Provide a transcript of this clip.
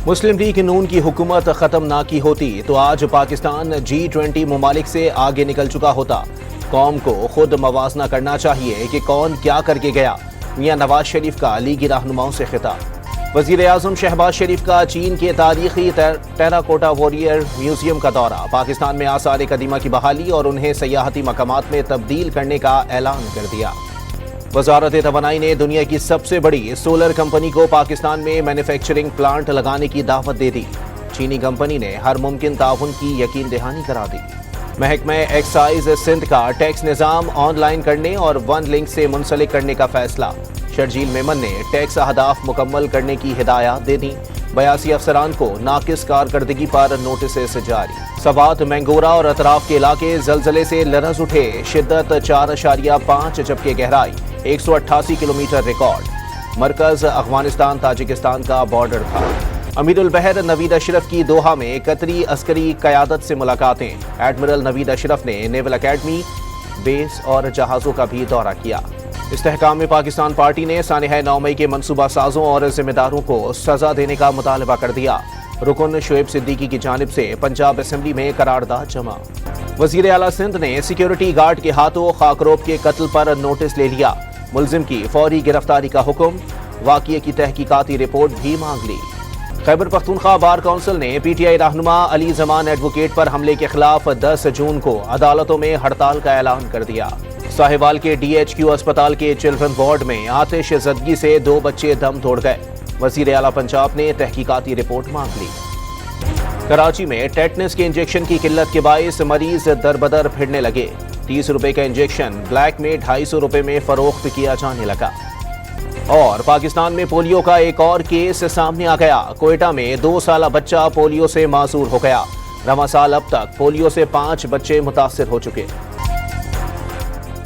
مسلم league نون کی حکومت ختم نہ کی ہوتی تو آج پاکستان G20 ممالک سے آگے نکل چکا ہوتا۔ قوم کو خود موازنہ کرنا چاہیے کہ کون کیا کر کے گیا۔ میاں نواز شریف کا لیگی رہنماؤں سے خطاب۔ وزیر اعظم شہباز شریف کا چین کے تاریخی ٹیراکوٹا واریر میوزیم کا دورہ۔ پاکستان میں آثار قدیمہ کی بحالی اور انہیں سیاحتی مقامات میں تبدیل کرنے کا اعلان کر دیا۔ وزارت توانائی نے دنیا کی سب سے بڑی سولر کمپنی کو پاکستان میں مینوفیکچرنگ پلانٹ لگانے کی دعوت دے دی۔ چینی کمپنی نے ہر ممکن تعاون کی یقین دہانی کرا دی۔ محکمہ ایکسائز سندھ کا ٹیکس نظام آن لائن کرنے اور ون لنک سے منسلک کرنے کا فیصلہ۔ شرجیل میمن نے ٹیکس اہداف مکمل کرنے کی ہدایات دے دیں۔ 82 افسران کو ناقص کارکردگی پر نوٹسز جاری۔ سوات، مینگورہ اور اطراف کے علاقے زلزلے سے لرز اٹھے۔ شدت 4.5 جبکہ گہرائی 188 کلومیٹر ریکارڈ۔ مرکز افغانستان تاجکستان کا بارڈر تھا۔ امیر البحر نوید اشرف کی دوحہ میں قطری عسکری قیادت سے ملاقاتیں۔ ایڈمرل نوید اشرف نے نیول اکیڈمی، بیس اور جہازوں کا بھی دورہ کیا۔ استحکام پاکستان پارٹی نے سانحہ 9 مئی کے منصوبہ سازوں اور ذمہ داروں کو سزا دینے کا مطالبہ کر دیا۔ رکن شعیب صدیقی کی جانب سے پنجاب اسمبلی میں قرارداد جمع۔ وزیر اعلیٰ سندھ نے سیکیورٹی گارڈ کے ہاتھوں خاکروب کے قتل پر نوٹس لے لیا۔ ملزم کی فوری گرفتاری کا حکم۔ واقعے کی تحقیقاتی رپورٹ بھی مانگ لی۔ خیبر پختونخوا بار کونسل نے پی ٹی آئی رہنما علی زمان ایڈوکیٹ پر حملے کے خلاف 10 جون کو عدالتوں میں ہڑتال کا اعلان کر دیا۔ ساہیوال کے ڈی ایچ کیو اسپتال کے چلڈرن وارڈ میں آتش زدگی سے 2 بچے دم توڑ گئے۔ وزیر اعلیٰ پنجاب نے تحقیقاتی رپورٹ مانگ لی۔ کراچی میں ٹیٹنس کے انجیکشن کی قلت کے باعث مریض دربدر پھرنے لگے۔ 30 روپے کا انجیکشن بلیک میں 250 روپے میں فروخت کیا جانے لگا۔ اور پاکستان میں پولیو کا ایک اور کیس سامنے آ گیا۔ کوئٹہ میں 2 سالہ بچہ پولیو سے معذور ہو گیا۔ رواں سال اب تک پولیو سے 5 بچے متاثر ہو چکے۔